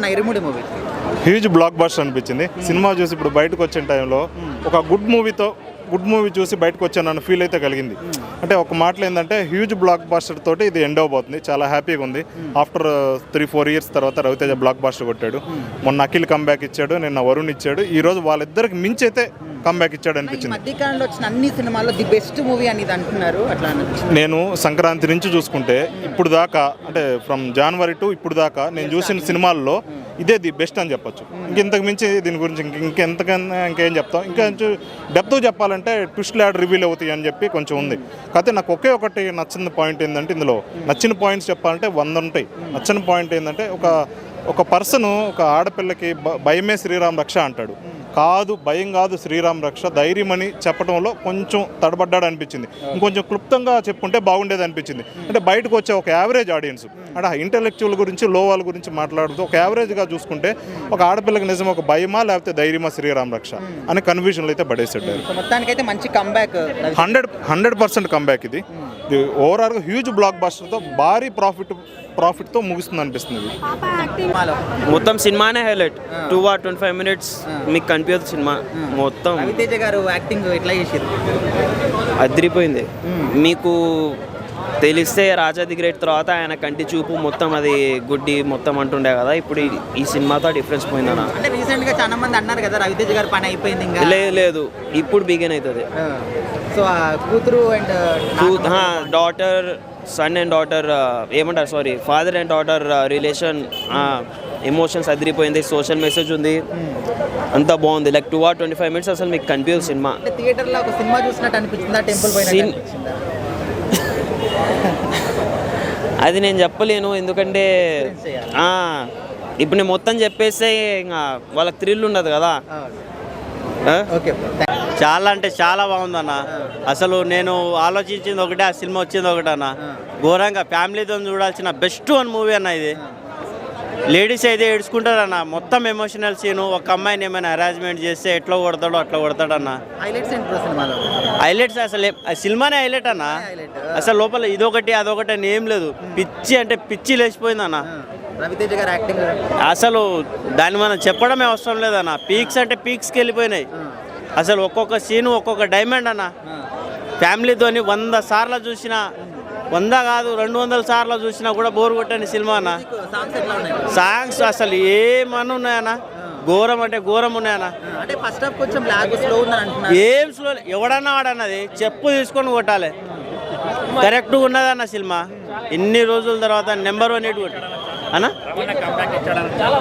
అన్న ఇరుముడి movie? Huge block buster అనిపించింది. Cinema చూసి ఇప్పుడు బయటకు వచ్చిన టైంలో ఒక గుడ్ మూవీ చూసి బయటకు వచ్చానన్న ఫీల్ అయితే కలిగింది. అంటే ఒక మాటలో ఏంటంటే హ్యూజ్ బ్లాక్ బాస్టర్ తోటి ఇది ఎండ్ అవబోతుంది. చాలా హ్యాపీగా ఉంది. ఆఫ్టర్ 3-4 ఇయర్స్ తర్వాత రవితేజ బ్లాక్ బాస్టర్ కొట్టాడు. మొన్న అఖిల్ కంబ్యాక్ ఇచ్చాడు, నిన్న వరుణ్ ఇచ్చాడు. ఈ రోజు వాళ్ళిద్దరికి మించి అయితే కంబ్యాక్ ఇచ్చాడు అనిపించింది. మధ్యకాలంలో వచ్చిన అన్ని సినిమాల్లో ది బెస్ట్ మూవీ అనేది అంటున్నారు. అట్లా నేను సంక్రాంతి నుంచి చూసుకుంటే ఇప్పుడు దాకా, అంటే ఫ్రమ్ జనవరి టు ఇప్పుడు దాకా నేను చూసిన సినిమాల్లో ఇదే ది బెస్ట్ అని చెప్పొచ్చు. ఇంతకు మించి దీని గురించి ఇంకేం చెప్తాం. ఇంకా డెప్త్ చెప్పాలంటే ట్విస్ట్ ల్యాడ్ రివీల్ అవుతాయి అని చెప్పి కొంచెం ఉంది. కాకపోతే నాకు ఒకే ఒకటి నచ్చిన పాయింట్ ఏంటంటే, ఇందులో నచ్చిన పాయింట్స్ చెప్పాలంటే 100 ఉంటాయి. నచ్చిన పాయింట్ ఏంటంటే, ఒక పర్సన్ ఒక ఆడపిల్లకి భయమే శ్రీరామ్ రక్ష అంటాడు. కాదు, భయం కాదు శ్రీరామ్ రక్ష, ధైర్యం అని చెప్పడంలో కొంచెం తడబడ్డాడు అనిపించింది. ఇంకొంచెం క్లుప్తంగా చెప్పుకుంటే బాగుండేది అనిపించింది. అంటే బయటకు వచ్చే ఒక యావరేజ్ ఆడియన్స్, అంటే ఇంటెలెక్చువల్ గురించి లో వాళ్ళ గురించి మాట్లాడుతూ ఒక యావరేజ్గా చూసుకుంటే ఒక ఆడపిల్లకి నిజం ఒక భయమా లేకపోతే ధైర్యమా శ్రీరామ్ రక్ష అనే కన్ఫ్యూజన్లో అయితే పడేసాడు. మొత్తానికైతే మంచి కంబ్యాక్, 100% కంబ్యాక్. ఇది ఓవరాల్గా హ్యూజ్ బ్లాక్ బస్టర్తో భారీ ప్రాఫిట్తో ముగుస్తుంది అనిపిస్తుంది. మొత్తం సినిమానే హైలైట్. 2 or 25 minutes మీకు కనిపించదు సినిమా మొత్తం. రవితేజ గారు యాక్టింగ్ ఎట్లా చేశారు? అదిరిపోయింది. మీకు తెలిస్తే రాజా ది గ్రేట్ తర్వాత ఆయన కంటి చూపు మొత్తం అది గుడ్డి మొత్తం అంటుండే కదా, ఇప్పుడు ఈ సినిమాతో డిఫరెన్స్ పోయిందన్న. అంటే రీసెంట్ గా చాలా మంది అన్నారు కదా రవితేజ గారి పని అయిపోయింది. ఇంకా లేదు, ఇప్పుడు బిగిన్ అవుతుంది. సో కూతురు and daughter, son and daughter ఏమంటారు, sorry, father and daughter relation, emotions అదిరిపోయింది. సోషల్ మెసేజ్ ఉంది, అంతా బాగుంది. లైక్ 2 or 25 minutes అసలు మీకు కనిపించదు సినిమా. థియేటర్ లో ఒక సినిమా చూసినట్టు అనిపించిందా? టెంపుల్ పైన అది నేను చెప్పలేను, ఎందుకంటే ఇప్పుడు నేను మొత్తం చెప్పేస్తే ఇంకా వాళ్ళకి థ్రిల్ ఉండదు కదా. చాలా అంటే చాలా బాగుందన్న. అసలు నేను ఆలోచించింది ఒకటే, ఆ సినిమా వచ్చింది ఒకటే అన్న. ఘోరంగా ఫ్యామిలీతో చూడాల్సిన బెస్ట్ వన్ మూవీ అన్న ఇది. లేడీస్ అయితే ఏడ్చుకుంటారన్న. మొత్తం ఎమోషనల్ సీను. ఒక అమ్మాయిని ఏమైనా హెరాస్మెంట్ చేస్తే ఎట్లా కొడతాడో అట్లా కొడతాడన్న. హైలైట్స్ అసలు సినిమానే హైలైట్ అన్న. అసలు లోపల ఇదొకటి అదొకటి అని ఏం లేదు. పిచ్చి అంటే పిచ్చి లేచిపోయిందన్న. రవితేజ గారు యాక్టింగ్ అసలు దాన్ని మనం చెప్పడమే అవసరం లేదన్న. పీక్స్ అంటే పీక్స్కి వెళ్ళిపోయినాయి. అసలు ఒక్కొక్క సీను ఒక్కొక్క డైమండ్ అన్న. ఫ్యామిలీతోని 100 సార్లు చూసినా, 100 కాదు 200 సార్లు చూసినా కూడా బోర్ కొట్టని సినిమా అన్న. సాంగ్స్ అసలు ఏమన్నా ఉన్నాయన్న, ఘోరం అంటే ఘోరం ఉన్నాయన్న. ఏం స్లో, ఎవడన్నా వాడన్నది చెప్పు తీసుకొని కొట్టాలి. కరెక్ట్గా ఉన్నదన్న సినిమా. ఎన్ని రోజుల తర్వాత నెంబర్ 1 హిట్ కొట్టి అన్న.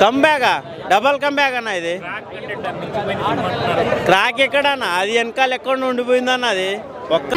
కంబ్యాకా, డబల్ కంబ్యాక్ అన్న. ఇది క్రాక్ ఎక్కడన్నా, అది వెనకాల ఎక్కడ ఉండిపోయిందన్న. అది ఒక్క